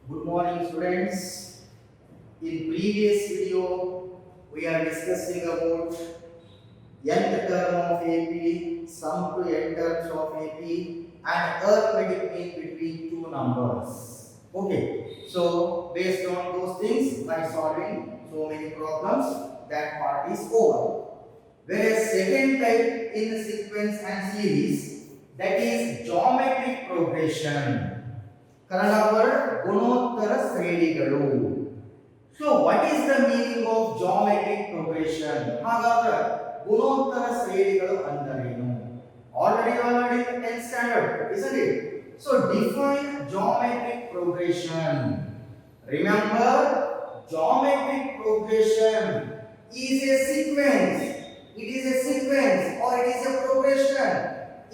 Good morning, students. In previous video, we are discussing about nth term of AP, sum to n terms of AP, and arithmetic mean between two numbers. Okay, so based on those things, by solving so many problems, that part is over. Whereas second type in the sequence and series, that is geometric progression. Kannada word ಗುಣೋತ್ತರ ಶ್ರೇಣಿಗಳು. So what is the meaning of geometric progression? ಹಾಗಾದ್ರೆ ಗುಣೋತ್ತರ ಶ್ರೇಣಿಗಳು ಅಂದರೇನು? Already in 10th standard, isn't it? So define geometric progression. Remember, geometric progression is a sequence. It is a sequence or it is a progression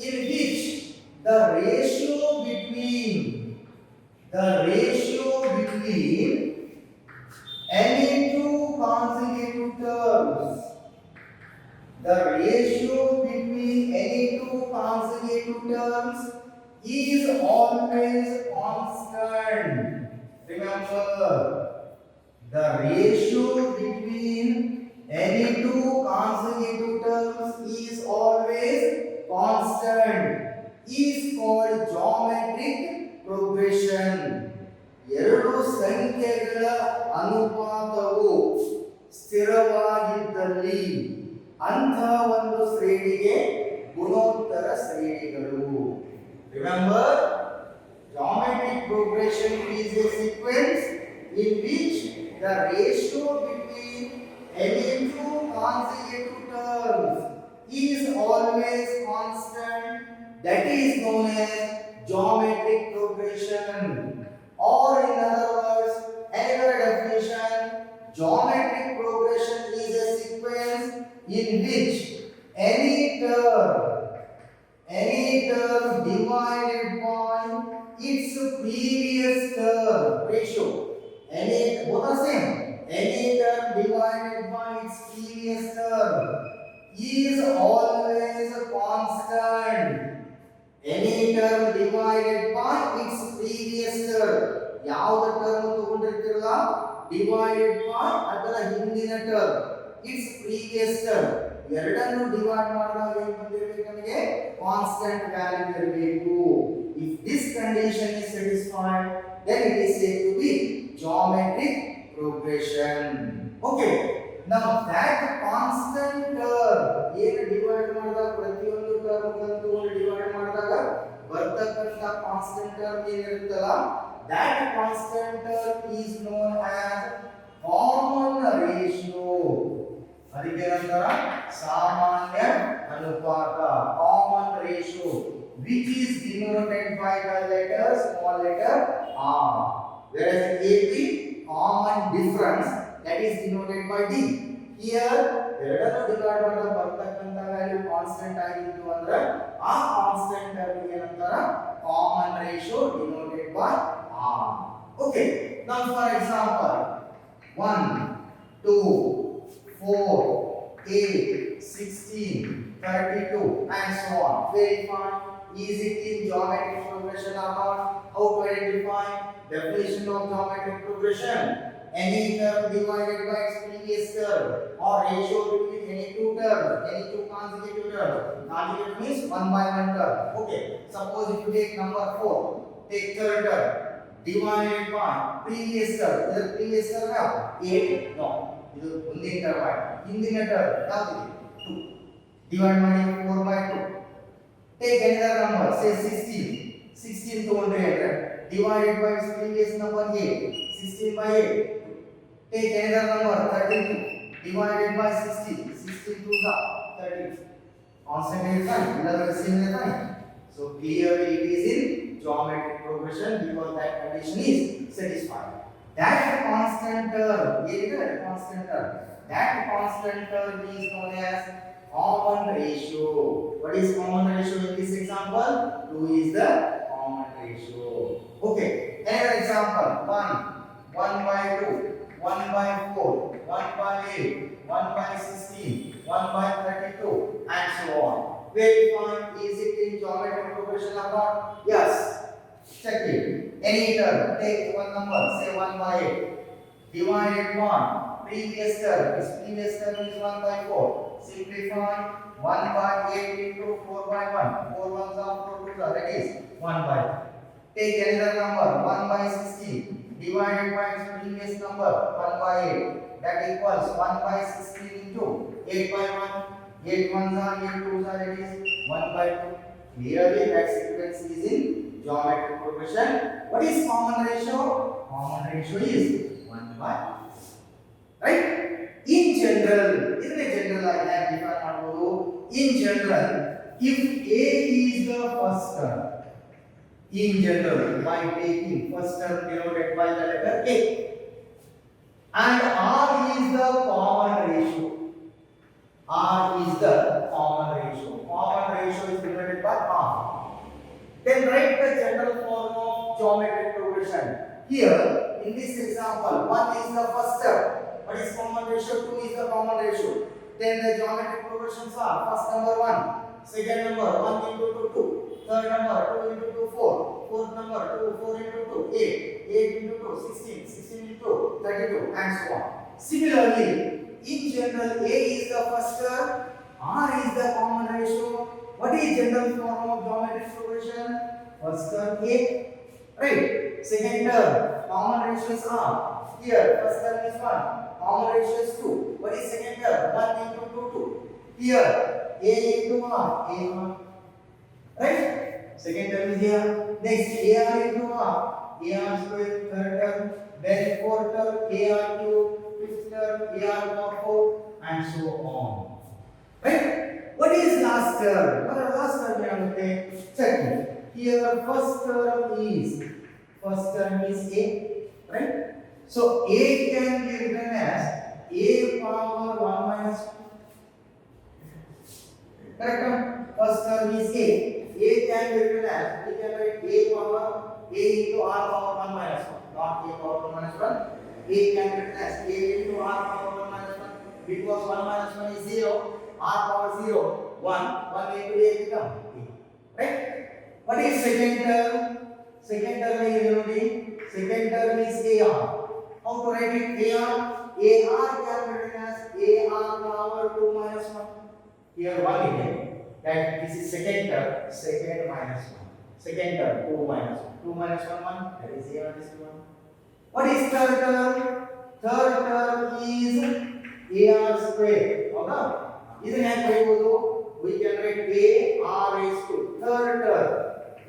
in which the ratio between any two consecutive terms, the ratio between any two consecutive terms is always constant. Remember, the ratio between any two consecutive terms is always constant, is called geometric progression. ಎರಡು ಸಂಖ್ಯೆಗಳ ಅನುಪಾತವು ಸ್ಥಿರವಾಗಿದ್ದಲ್ಲಿ ಅಂತಹ ಒಂದು ಶ್ರೇಣಿಗೆ ಗುಣೋತ್ತರ ಶ್ರೇಣಿಗಳು. Remember, geometric progression is a sequence in which the ratio between any two consecutive terms is always constant. That is known as geometric progression. Or in other words, another definition, geometric progression is a sequence in which any term divided by its previous term ratio. Both are same. Any term divided by its previous term is always constant. Any term divided by its previous term. ಯಾವುದು term ತಗೊಂಡಿರ್ತೀರಲ್ಲ, divided by ಅದರ ಹಿಂದಿನ term, it's previous term, ಎರಡನ್ನು divide ಮಾಡಿದಾಗ ಏನು ಬಂದಿರಬೇಕು? ನಮಗೆ constant value ಇರಬೇಕು. If this condition is satisfied, then it is said to be geometric progression. Okay, now that constant term ಏನು ಡಿವೈಡ್ ಮಾಡಿದಾಗ ಪ್ರತಿಯೊಂದು ಟರ್ಮ್ ಅನ್ನು ಡಿವೈಡ್ ಮಾಡಿದಾಗ ಬರ್ತಕ್ಕಂತ ಕಾನ್ಸ್ಟೆಂಟ್ ಟರ್ಮ್ ಏನಿರುತ್ತಲ್ಲ, that constant term is known as common ratio. ಅದಕ್ಕೆ ನಂತರ ಸಾಮಾನ್ಯ ಅನುಪಾತ, common ratio, which is denoted by the letter small letter r. Whereas AP, common difference, that is denoted by D. Here ಎರಡನ್ನು divide ಮಾಡಿದಾಗ ಬರ್ತಕ್ಕಂತ value constant ಆಗಿತ್ತು ಅಂದ್ರೆ ಆ constant term ಏನಂತಾರ? Common ratio denoted by r. Okay, now for example 1 2 4 8 16 32 and so on. Verify, is it in geometric progression or not? How to identify? Definition of geometric progression: any term divided by its previous term, or ratio between any two terms, any two consecutive terms. Consecutive means one by one term. Okay, suppose if you take number 4, take third term divided by previous term. Is previous term now 8? No, ಇದು ಮುಂದಿನ term ಆಯ್ತು. ಹಿಂದಿನ term ಯಾವುದು? 2. Divide ಮಾಡಿ 4 by 2. Take another number, say 16. 16 ತಗೊಂಡ್ರೆ divided by its previous number 8. 16 by 8. Take another number 32 divided by 16. 16 2s are 32. Constant is fine. Another same is fine. So clearly it is in geometric progression because that condition is satisfied. That constant term, that constant term is known as common ratio. What is common ratio in this example? 2 is the common ratio. Okay, another example 1 by 2, 1 by 4, 1 by 8, 1 by 16, 1 by 32 and so on. Verify, is it in geometric progression or not? Yes. Check it. Any term, take one number, say 1 by 8. Divided 1. Previous term is 1 by 4. Simplify 1 by 8 into 4 by 1. 4 ones are 4 twos are, that is 1 by. Take another number, 1 by 16. Divided by its previous number, 1 by 8. That equals 1 by 16 into 8 by 1. 8 ones are 8 twos are, that is 1 by 2. Clearly that sequence is in geometric progression. What is common ratio? Common ratio is 1 by. Right? In general, isn't it general I have defined? In general, if A is the first term, in general, by taking first term denoted by the letter A, and R is the common ratio. R is the common ratio. Common ratio is denoted by R. Then write the general form of geometric progression. Here, in this example, 1 is the first term. What is common ratio? 2 is the common ratio. Then the geometric progressions are first number 1, second number 1 into 2, 2. Third number 2 into 2, 4. Fourth number 2, 4 into 2, 8. 8 into 2, 16. 16 into 32, and so on. Similarly, in general, A is the first term, R is the common ratio. What is general form of geometric progression? First term A, right? Second term, common ratio is R. Here, first term is 1, common ratio is 2. What is second term? 1 into 2, 2. Here, A into R, A1. Right? Second term is here. Next, AR into R, AR square, third term. Then fourth term, AR cube. Fifth term, AR power 4, and so on. Right? What is last term? What are last term we have to take? Check it. Here, first term is A. Right? So, A can be written as A power 1 minus 1. Correct? First term is A. A can be written as, we can write A power A into R power 1 minus 1. Not A power 1 minus 1. A can be written as A into R power 1 minus 1. Because 1 minus 1 is 0. R power 0. 1 into A become A. Right? What is second term? Second term is unity. Second term is AR. How to write it? AR. AR can be written as AR power 2 minus 1. Here 1 again. That this is second term. Second minus 1. Second term 2 minus 1. 2 minus 1 1. That is AR is 1. What is third term? Third term is AR square. Okay? Isn't that right? We can write A R raised to third term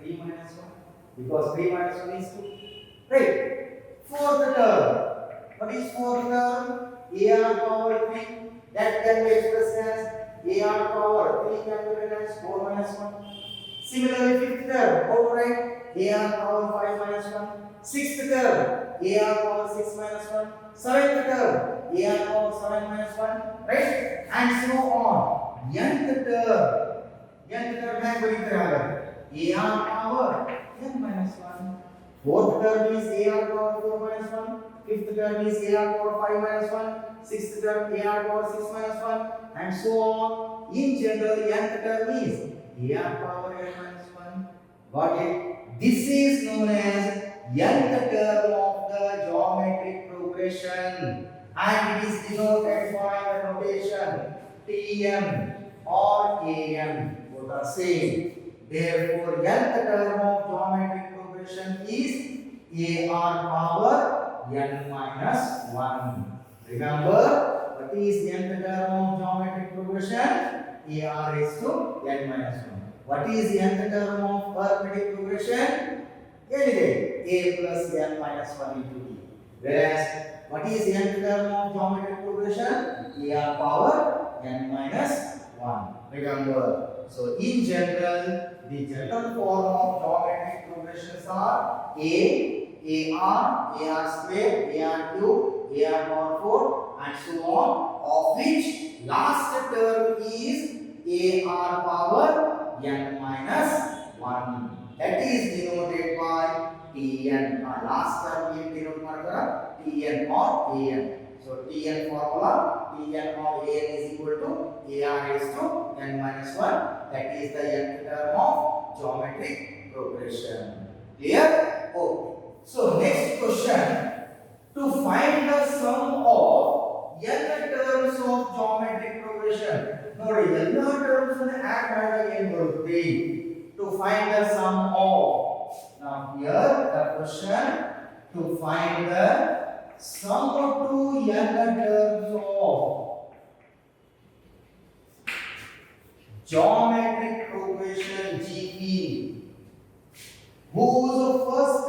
3 minus 1 because 3 minus 1 is 2. Right? Fourth term. What is fourth term? AR power 3. That can be expressed as AR power 3 can be written as 4 minus 1. Similarly, fifth term. How to write? AR power 5 minus 1. Sixth term. AR power 6 minus 1. Seventh term. AR power 7 minus 1. Right? And so on. Nth term है कोई तरह AR power n minus 1. Fourth term is AR power 4 minus 1. Fifth term is AR power 5 minus 1. Sixth term AR power 6 minus 1, and so on. In general, nth term is AR power n minus 1. Got it? This is known as nth term of the geometric progression, and it is denoted by the notation Tm or Am. Both are same. Therefore, nth term of geometric progression is AR power n minus 1. Remember, what is nth term of geometric progression? AR is to n minus 1. What is nth term of arithmetic progression? Anyway, A plus n minus 1 into D. Whereas, what is nth term of geometric progression? AR power n minus 1. Remember. So, in general, the general form of geometric progressions are AR, AR square, AR cube, AR power 4, and so on, of which last term is AR power n minus 1. That is denoted by Tn. Last term is denoted by Tn or An. So Tn formula, Tn of An is equal to AR raised to n minus 1. That is the nth term of geometric progression. Clear? Okay. So next question. To find the sum of n terms of geometric progression. ನೋಡಿ ಎಲ್ಲ terms ಅನ್ನು add ಮಾಡಿದಾಗ ಏನು ಬರುತ್ತೆ? To find the sum of. Now here the question, to find the sum of two n terms of geometric progression GP, whose first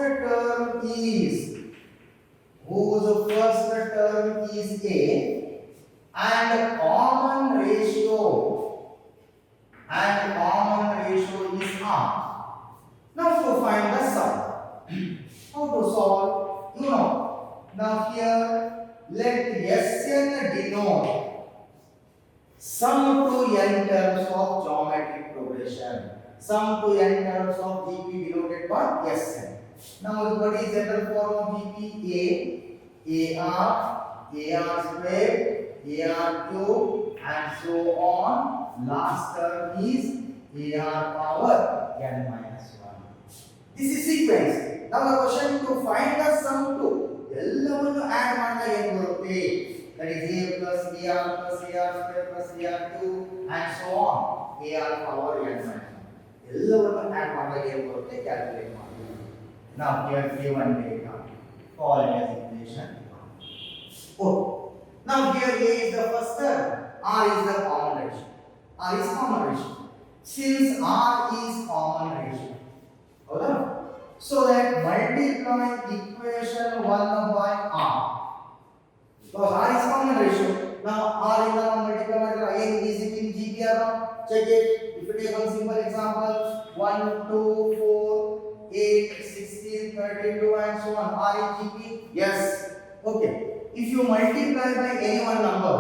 term is A and common ratio is R. Now to find the sum. How to solve? You know. Now here let Sn denote sum to n terms of geometric progression. Sum to n terms of GP denoted by Sn. Now what is general form of GP? AR square, AR cube, and so on. Last term is AR power n minus 1. This is sequence. Now the question, to find the sum to ಎಲ್ಲವನ್ನು add ಮಾಡಿದಾಗ ಏನು ಬರುತ್ತೆ? That is A plus AR plus AR square plus AR cube and so on. AR power n minus 1. ಎಲ್ಲವನ್ನು add ಮಾಡಿದಾಗ ಏನು ಬರುತ್ತೆ? Calculate ಮಾಡಿ. Now here given data, call it as equation. Oh. Now here A is the first term, R is the common ratio. R is common ratio. Since R is common ratio, okay? So that multiply equation 1 by R. Because R is common ratio. Now R is the multiply again is it in GPR? Check it. If you take one simple example, 1, 2, 4, 8, 16, 32 and so on. R is GP? Yes. Okay. If you multiply by any one number,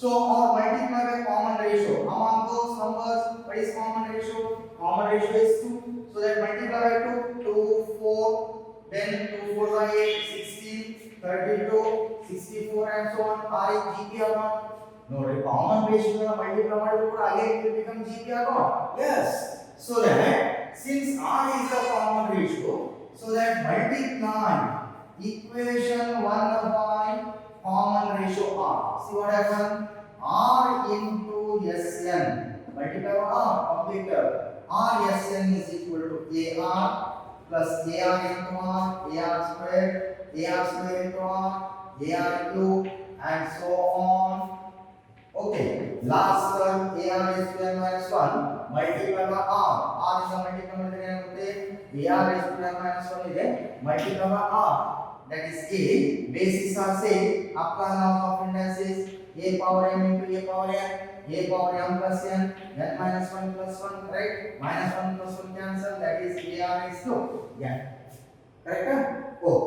so or multiply by common ratio, among those numbers, what is common ratio? Common ratio is 2. So that multiply by 2, 2, 4, then 2, 4 by 8, 16, 32, 64 and so on. R is GP or not? No, the common ratio multiply by 2 again it will become GP or not? Yes. So that since R is the common ratio, so that multiply equation 1 by common ratio R. See what happened? R into Sn. Multiply by R. Complete term. R Sn is equal to AR plus AR into R, AR square into R, AR cube and so on. Okay. Last term AR is 2n minus 1. Multiply by R. R is the multiply by AR is 2n minus 1 is multiply by R. That is A. Bases are same. Apply law of indices. A power m into A power n. A power m plus n. N minus 1 plus 1. Right? Minus 1 plus 1 cancel. That is AR is 2. Yeah. Correct? Oh.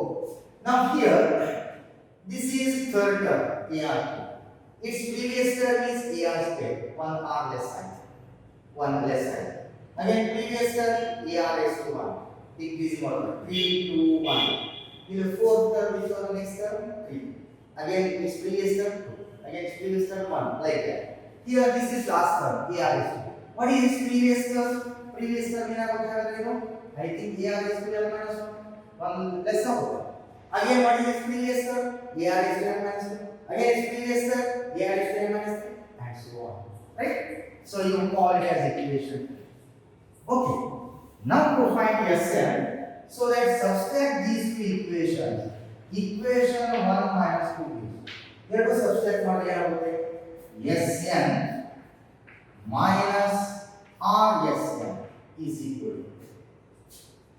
Now here, this is third term. AR. Its previous term is AR square. 1 R less side. 1 less side. Again, previous term AR is to 1. Increasing order. 3, 2, 1. In the fourth term, which was the next term? 3. Again, its previous term 2. Again, its previous term 1. Like that. Here, this is last term. AR is 2. What is its previous term? Previous term, I think AR is 2 L minus 1. 1 less out. Again, what is its previous term? AR is 2 L minus 2. Again, its previous term, AR is 2 L minus 3. And so on. Right? So, you call it as equation. Okay. Now, to find Sn. So that subtract these two equations. Equation 1 minus 2 is. Here to subtract what we have Sn minus Rsn is equal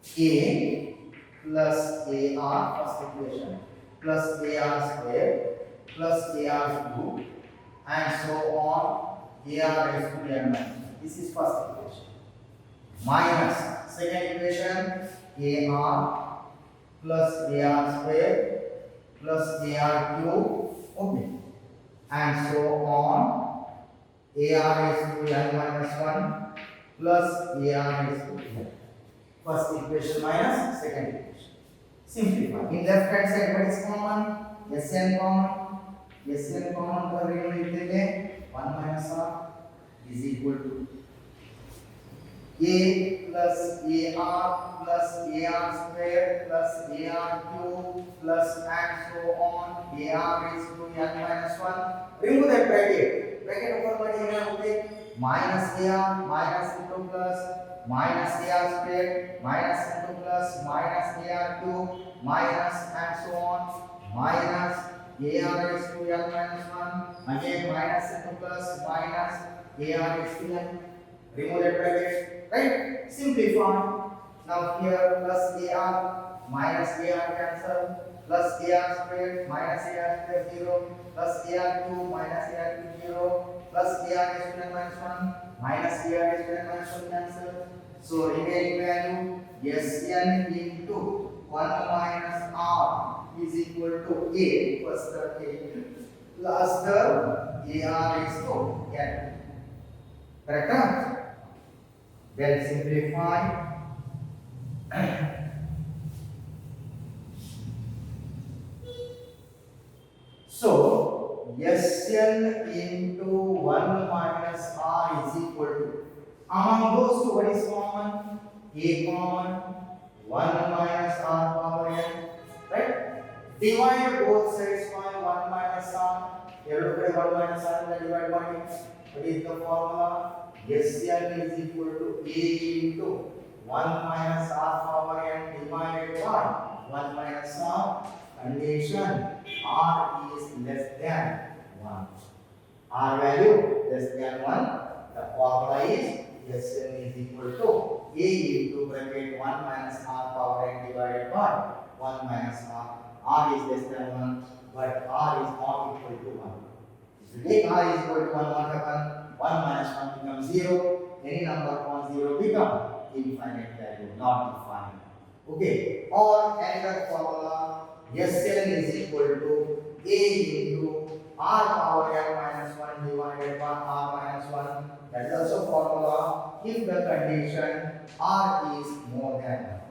to A plus AR first equation plus AR square plus AR cube and so on. AR raised to n minus 1. This is first equation. Minus second equation AR plus AR square plus AR cube, okay, and so on. AR is to n minus 1 plus AR is to n. First equation minus second equation. Simplify. In left hand side, what is common? Sn common. Sn common for 1 minus R is equal to A plus AR plus AR square plus AR cube plus and so on AR raised to n minus 1. Remove that bracket. Bracket open ಮಾಡಿ ಏನಾಗುತ್ತೆ minus AR minus into plus minus AR square minus into plus minus AR cube minus and so on minus AR raised to n minus 1 again minus into plus minus AR raised to n. Remove that bracket, right? Simplify. Now here plus AR minus AR cancel plus AR square minus AR square 0 plus AR cube minus AR cube 0 plus AR raised to n minus 1 minus AR raised to n minus 1 cancel. So remaining value Sn into 1 minus R is equal to A plus the A plus the AR raised to n. Correct? Then simplify. So Sn into 1 minus R is equal to, among those two what is common? A common 1 minus R power n, right? Divide both sides by 1 minus R. ಎರಡು ಕಡೆ 1 minus R ಇಂದ divide ಮಾಡಿ. What is the formula? Sn is equal to A into 1 minus R power n divided by 1 minus R. Condition R is less than 1. R value less than 1. The formula is Sn is equal to A into bracket 1 minus R power n divided by 1 minus R. R is less than 1, but R is not equal to 1. If you take R is equal to 1, what happens? 1 minus 1 becomes 0. Any number upon 0 become infinite value, not defined. Okay. Or another formula, Sn is equal to A into R power n minus 1 divided by R minus 1. That is also formula if the condition R is more than 1.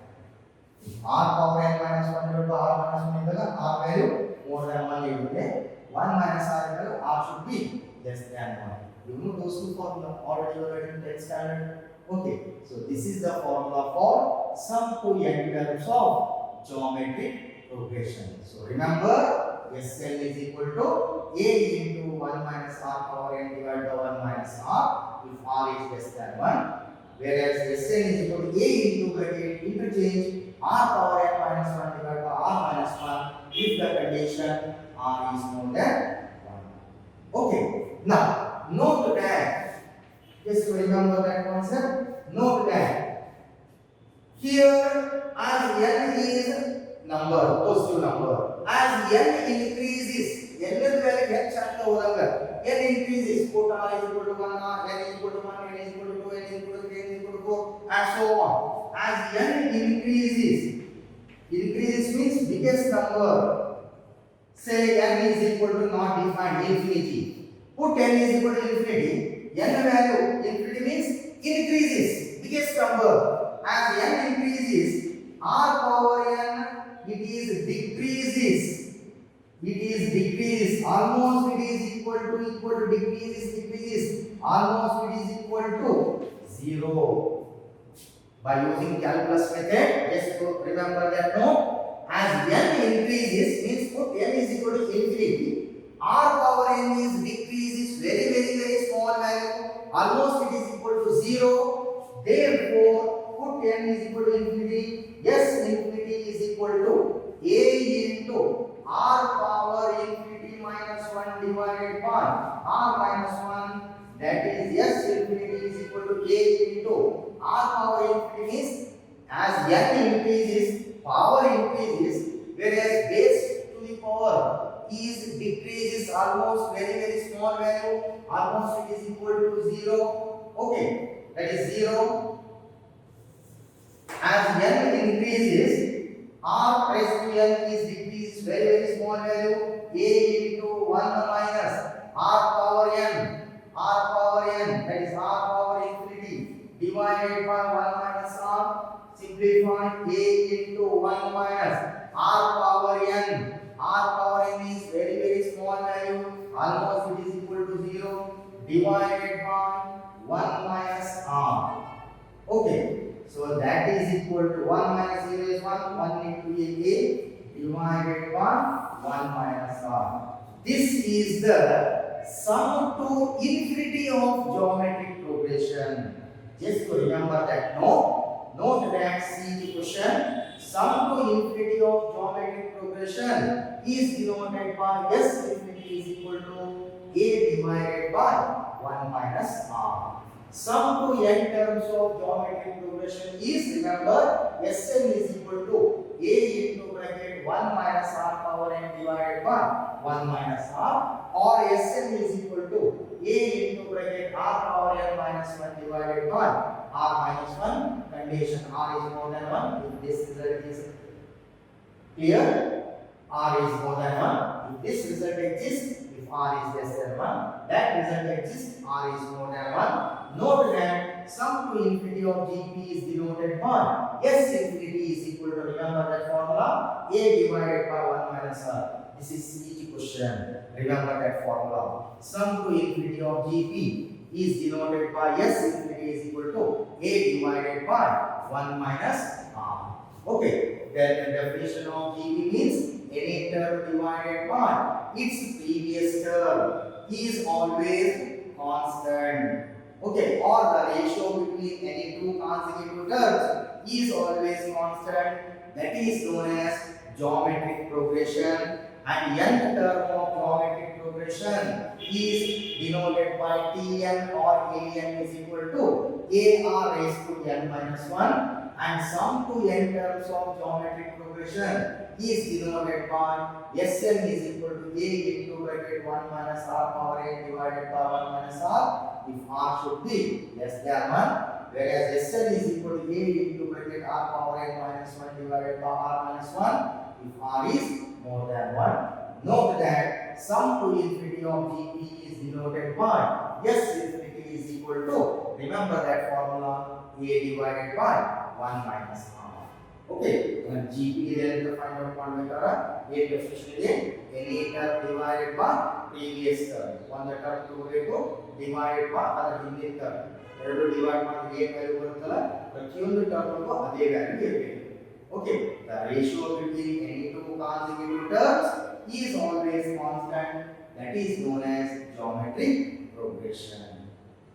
If R power n minus 1 divided by R minus 1 is R value more than 1 ಇರುತ್ತೆ. 1 minus R value R should be less than 1. You know those two formula already you read in 10th standard. Okay, so this is the formula for sum to n terms of geometric progression. So remember, Sn is equal to A into 1 minus R power n divided by 1 minus R if R is less than 1. Whereas Sn is equal to A into bracket interchange R power n minus 1 divided by R minus 1 if the condition R is more than 1. Okay, now note that, just remember that concept, note that here as n is number, positive number, as n increases, n is value ಹೆಚ್ಚಾಗ್ತಾ ಹೋದಾಗ n increases, put r is equal to 1, n is equal to 1, n is equal to 2, n is equal to 3, n is equal to 4 and so on. As n increases means biggest number, say n is equal to not defined infinity. Put n is equal to infinity, n value infinity means increases, biggest number. As n increases, R power n it is decreases. It is decreases. Almost it is equal to decreases. Almost it is equal to 0. By using calculus method, just to remember that note. As n increases means put n is equal to infinity. R power n is decreases very small value. Almost it is equal to 0. Therefore, put n is equal to infinity. Yes, infinity is equal to A into R power infinity minus 1 divided by R minus 1. That is yes, infinity is equal to A into R power infinity means as n increases, power increases, whereas base to the power is decreases almost very small value. Almost it is equal to 0. Okay, that is 0. As n increases, R raised to n is decreases very small value. A into 1 minus R power n. R power n, that is R power infinity divided by 1 minus R. Simplify. A into 1 minus R power n. R power n is very small value. Almost it is equal to 0 divided by 1 minus R. Okay. equal to 1 minus 0 is 1, 1 into A divided by 1 minus R. This is the sum to infinity of geometric progression. Just to remember that, note that see the question. Sum to infinity of geometric progression is denoted by S infinity is equal to A divided by 1 minus R. Sum to n terms of geometric progression is, remember, Sn is equal to A into bracket 1 minus R power n divided by 1 minus R, or Sn is equal to A into bracket R power n minus 1 divided by R minus 1. Condition R is more than 1. If this result is clear, R is more than 1. If this result exists, if R is less than 1, that result exists, R is more than 1. Note that sum to infinity of GP is denoted by S infinity is equal to, remember that formula, A divided by 1 minus R. This is CG question. Remember that formula. Sum to infinity of GP is denoted by S infinity is equal to A divided by 1 minus R. Okay, then the definition of GP means any term divided by its previous term is always constant. Okay, or the ratio between any two consecutive terms is always constant. That is known as geometric progression. And nth term of geometric progression is denoted by Tn or An is equal to Ar raised to n minus 1. And sum to n terms of geometric progression is denoted by Sn is equal to A into bracket 1 minus R power n divided by 1 minus R if R should be less than 1, whereas Sn is equal to A into bracket R power n minus 1 divided by R minus 1 if R is more than 1. Note that sum to infinity of GP is denoted by S infinity is equal to, remember that formula, A divided by 1 minus R. Okay, and GP is the find out formula. A definition is any term divided by previous term. One the term divided by other ಹಿಂದಿನ term. ಎರಡು divide ಮಾಡಿದ್ರೆ ಏನು value ಬರುತ್ತಲ್ಲ ಪ್ರತಿಯೊಂದು ಟರ್ಮ್ಗೂ ಅದೇ value ಇರಬೇಕು. Okay, the ratio between any two consecutive terms is always constant. That is known as geometric progression.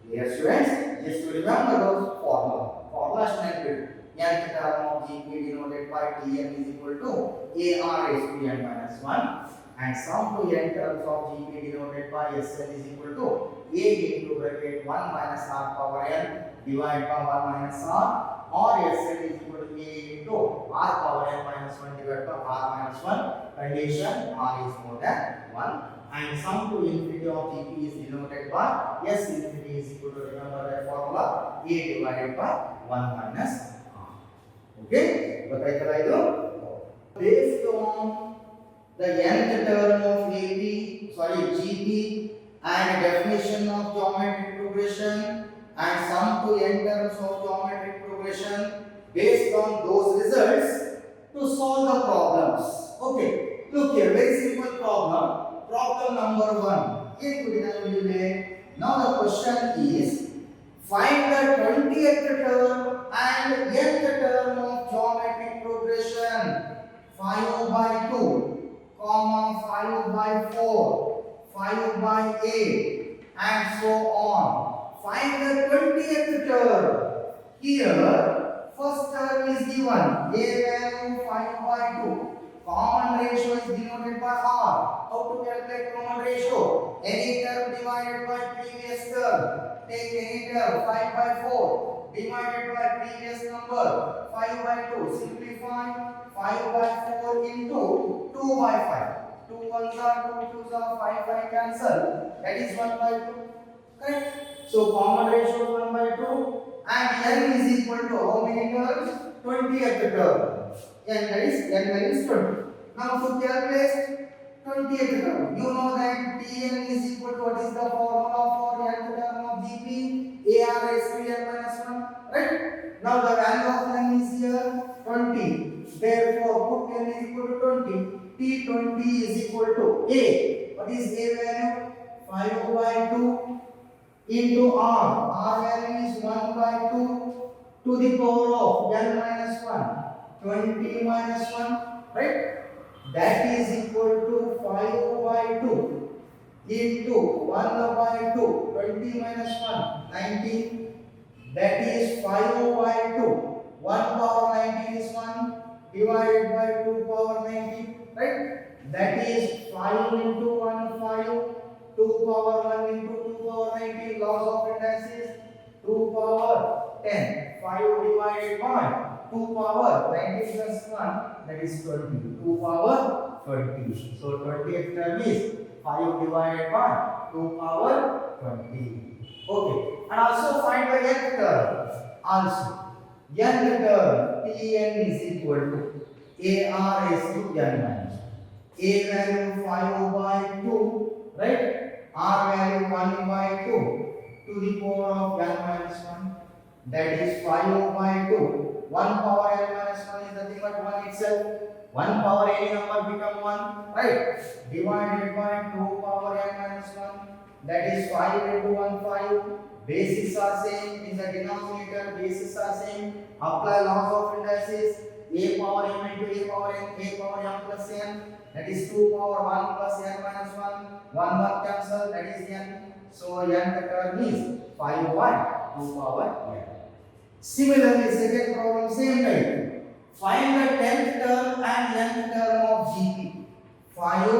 Clear, students? Just to remember those formulas needed. Nth term of GP denoted by Tn is equal to Ar raised to n minus 1, and sum to n terms of GP denoted by Sn is equal to A into bracket 1 minus R power n divided by 1 minus R, or Sn is equal to A into R power n minus 1 divided by R minus 1. Condition R is more than 1. And sum to infinity of GP is denoted by S infinity is equal to, remember that formula, A divided by 1 minus R. Okay, ಗೊತ್ತಾಯ್ತಲ್ಲ ಇದು? Based on the nth term of GP and definition of geometric progression and sum to n terms of geometric progression, based on those results, to solve the problems. Okay, look here, very simple problem. Problem number 1. Now the question is, find the 20th term and nth term of geometric progression. 5 by 2, 5 by 4, 5 by 8, and so on. Find the 20th term. Here, first term is given, A value 5 by 2. Common ratio is denoted by R. How to calculate common ratio? Any term divided by previous term. Take any term, 5 by 4, divided by previous number, 5 by 2. Simplify, 5 by 4 into 2 by 5. 2 1s are 2 2s are 5 by cancel. That is 1 by 2. Correct? So common ratio is 1 by 2. And n is equal to how many terms? 20th term. N value is 20. Now to calculate 20th term, you know that Tn is equal to, what is the formula for nth term of GP? Ar raised to n minus 1. Right? Now the value of n is here 20. Therefore put n is equal to 20. T20 is equal to A. What is A value? 5 by 2 into R. R value is 1 by 2. 2 to the power of n minus 1, 20 minus 1, right? That is equal to 5 by 2 into 1 by 2, 20 minus 1, 19. That is 5 by 2. 1 power 19 is 1 divided by 2 power 19, right? That is 5 into 1, 5. 2 power 1 into 2 power 19. Laws of indices. 2 power 10. 5 divided by 2 power 19 plus 1. That is 20. 2 power 20. So 20th term is 5 divided by 2 power 20. Okay. And also find the nth term. Also, nth term Tn is equal to Ar is to n minus 1. A value 5 by 2, right? R value 1 by 2 to the power of n minus 1. That is 5 by 2. 1 power n minus 1 is nothing but 1 itself. 1 power any number become 1, right? Divided by 2 power n minus 1. That is 5 into 1, 5. Bases are same in the denominator. Bases are same. Apply laws of indices. A power m into a power n. A power m plus n. That is 2 power 1 plus n minus 1. 1 cancel. That is n. So n term is 5 by 2 power n. Similarly, second problem same way. Find the 10th term and nth term of GP. 5,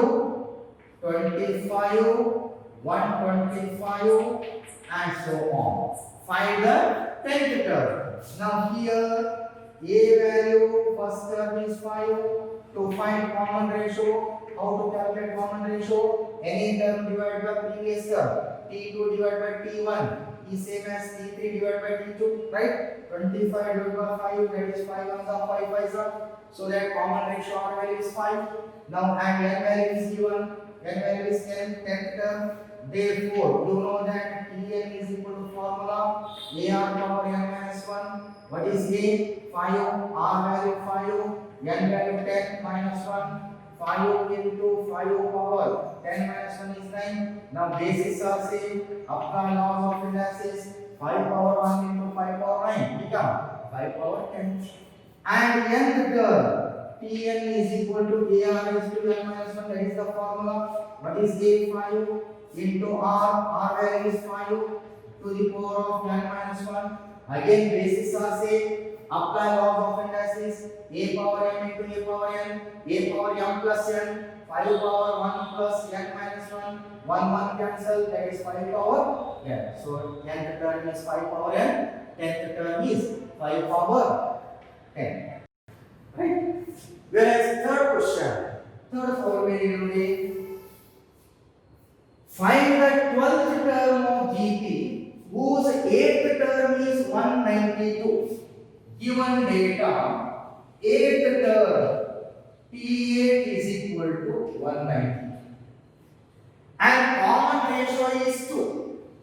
25, 125 and so on. Find the 10th term. Now here A value first term is 5. To find common ratio, how to calculate common ratio? Any term divided by previous term. T2 divided by T1 is same as T3 divided by T2, right? 25 divided by 5, that is 5 ones are 5 5s are. So that common ratio R value is 5. Now and n value is given. N value is 10, 10th term. Therefore, you know that Tn is equal to formula AR power n minus 1. What is A? 5. R value 5. N value 10 minus 1. 5 into 5 power 10 minus 1 is 9. Now bases are same. Apply laws of indices. 5 power 1 into 5 power 9 become 5 power 10. And nth term Tn is equal to AR is to n minus 1. That is the formula. What is A? 5 into R value is 5 to the power of n minus 1. Again bases are same. Apply laws of indices. A power m into a power n. A power m plus n. 5 power 1 plus n minus 1. 1 cancel. That is 5 power n. So nth term is 5 power n. 10th term is 5 power 10. Right? Whereas third question. Third formula. Find the 12th term of GP whose 8th term is 192. Given data, 8th term P8 is equal to 190. And common ratio is 2.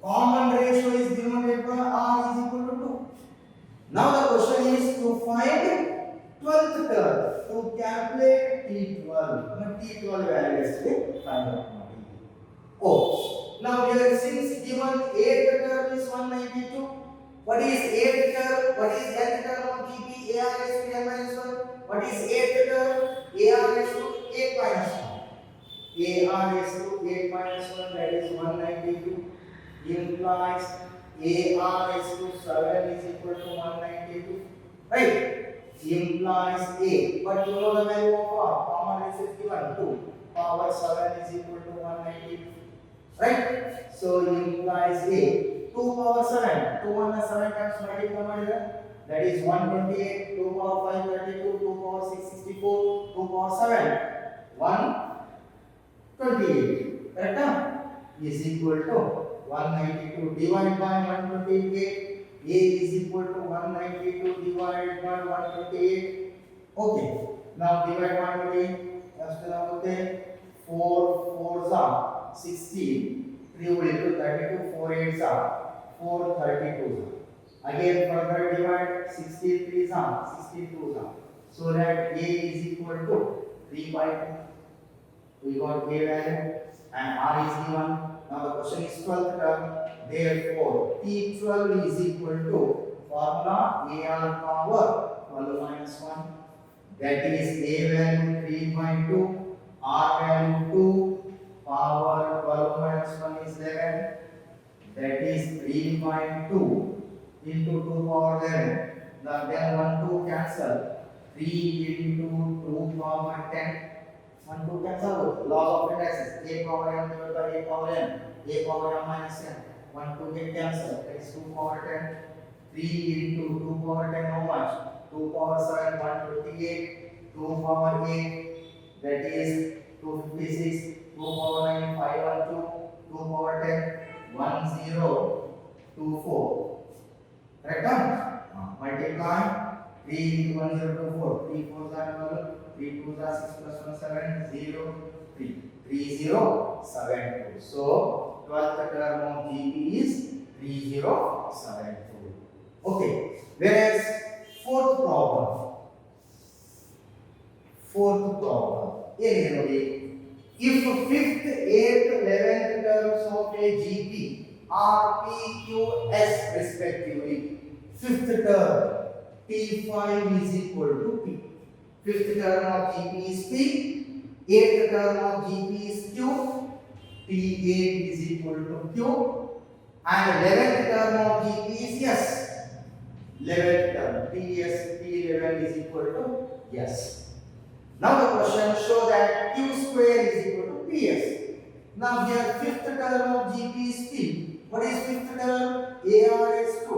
Common ratio is denoted by R is equal to 2. Now the question is to find 12th term. To calculate T12. T12 value is to find out. Oh, now here since given 8th term is 192, what is 8th term? What is nth term of GP? AR is to n minus 1. What is 8th term? AR is to 8 minus 1. AR is to 8 minus 1, that is 192. Implies AR is to 7 is equal to 192. Right? Implies A. But you know the value of R. Common ratio is given 2. Power 7 is equal to 192. Right? So implies A. 2 power 7. 2 1 is 7 times multiply. That is 128. 2 power 5 32. 2 power 6 64. 2 power 7 128. Correct? Is equal to 192 divided by 128. A is equal to 192 divided by 128. Okay. Now divide 128. Just now 4 4s are 16. 3 will equal 32. 4 8s are 4 32s. Again further divide 63s are 62s are. So that A is equal to 3 by 2. We got A value and R is given. Now the question is 12th term. Therefore T12 is equal to formula AR power 12 minus 1. That is A value 3.2, R value 2, power 12 minus 1 is 11. That is 3.2 into 2 power 11. Then 1 2 cancel. 3 into 2 power 10. 1 2 cancel. Laws of indices. A power m divided by A power n. A power m minus n. 1 2 get cancelled. That is 2 power 10. 3 into 2 power 10 how much? 2 power 7 128. 2 power 8 that is 256. 2 power 9 512. 2 power 10 1024. Correct? Multiply 3 into 1024. 3 4s are 12. 3 2s are 6 plus 1 7 0 3 3072. So 12th term of GP is 3072. Okay. Whereas fourth problem. If 5th, 8th, 11th terms of a GP are P, Q, S respectively. 5th term P5 is equal to P. 5th term of GP is P. 8th term of GP is Q. P8 is equal to Q. And 11th term of GP is S. 11th term PS P11 is equal to S. Now the question show that Q square is equal to PS. Now here 5th term of GP is P. What is 5th term? AR is 2.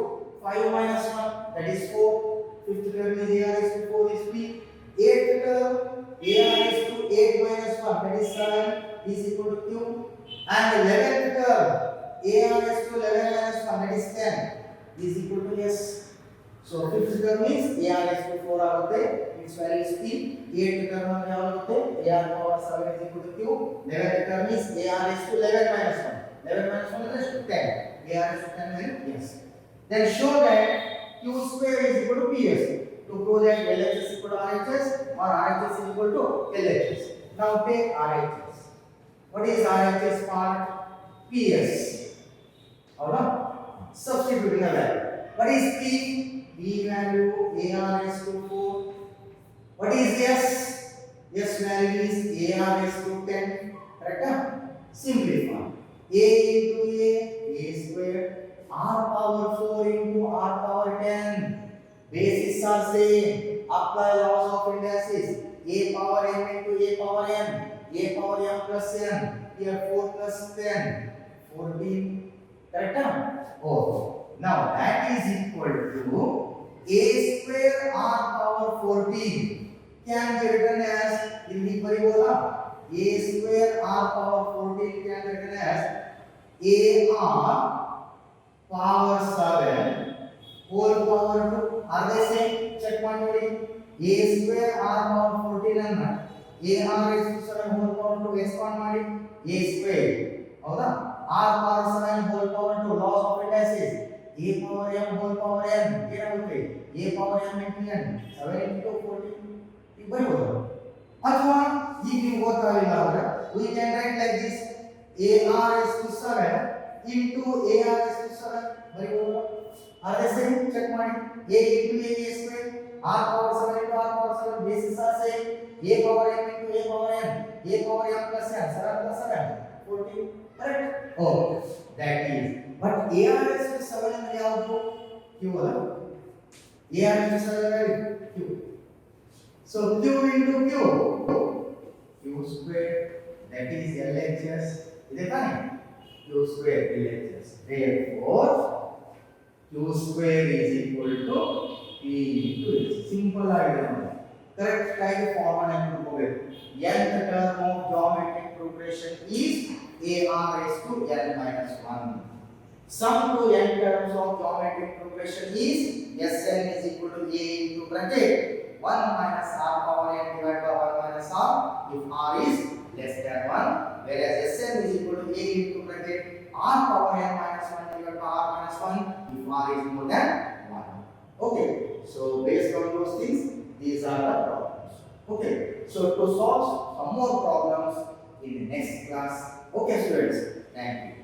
5 minus 1 that is 4. 5th term is AR is 2. 4 is P. 8th term AR is 2. 8 minus 1 that is 7 is equal to Q. And 11th term AR is 2. 11 minus 1 that is 10 is equal to S. So 5th term means AR is to 4 ಆಗುತ್ತೆ, its value is P. 8th term ಅಂದ್ರೆ ಯಾವಾಗುತ್ತೆ? AR power 7 is equal to Q. 11th term is AR is to 11 minus 1. 11 minus 1 is to 10. AR is to 10 value? Yes. Then show that Q square is equal to PS. To prove that LHS is equal to RHS or RHS is equal to LHS. Now take RHS. What is RHS part? PS. Alright? Substituting the value. What is P? P value AR is to 4. What is S? S value is AR is to 10. Correct? Simplify. A into A square. R power 4 into R power 10. Bases are same. Apply laws of indices. A power m into A power n. A power m plus n. Here 4 plus 10. 14. Correct? Oh. Now that is equal to A square R power 14 can be written as in the parabola. A square R power 14 can be written as AR power 7 whole power 2. Are they same? Check one ನೋಡಿ. A square R power 14 ಅನ್ನ AR is to 7 whole power 2 expand ಮಾಡಿ A square ಹೌದಾ? R power 7 whole power 2 laws of indices. A power m whole power n ಏನಾಗುತ್ತೆ? A power m into n 7 into 14 ಈಗ ಬರಬಹುದು. ಅಥವಾ ಈಗ ನೀವು ಗೊತ್ತಾಗಲಿಲ್ಲ ಅಂದ್ರೆ we can write like this AR is to 7 into AR is to 7 ಬರಬಹುದು. are the same? Check ಮಾಡಿ. A into A square R power 7 into R power 7 bases are same. A power m into A power n A power m plus n 7 plus 7 14. Correct? Oh, that is. But AR is to 7 ಅಂದ್ರೆ ಯಾವುದು? Q ಅಲ್ಲ. AR is to 7 value Q. So Q into Q. Q square that is LHS. ಇದೆ ತಾನೇ? Q square LHS. Therefore Q square is equal to P into H. Simple ಆಗಿದೆ ನೋಡಿ. Correct ಆಗಿ formula ನೆನಪಿಟ್ಕೋಬೇಕು. nth term of geometric progression is AR raised to n minus 1. Sum to n terms of geometric progression is Sn is equal to A into bracket 1 minus R power n divided by 1 minus R if R is less than 1, whereas Sn is equal to A into bracket R power n minus 1 divided by R minus 1 if R is more than 1. Okay, so based on those things, these are the problems. Okay, so to solve some more problems in the next class. Okay, students, thank you.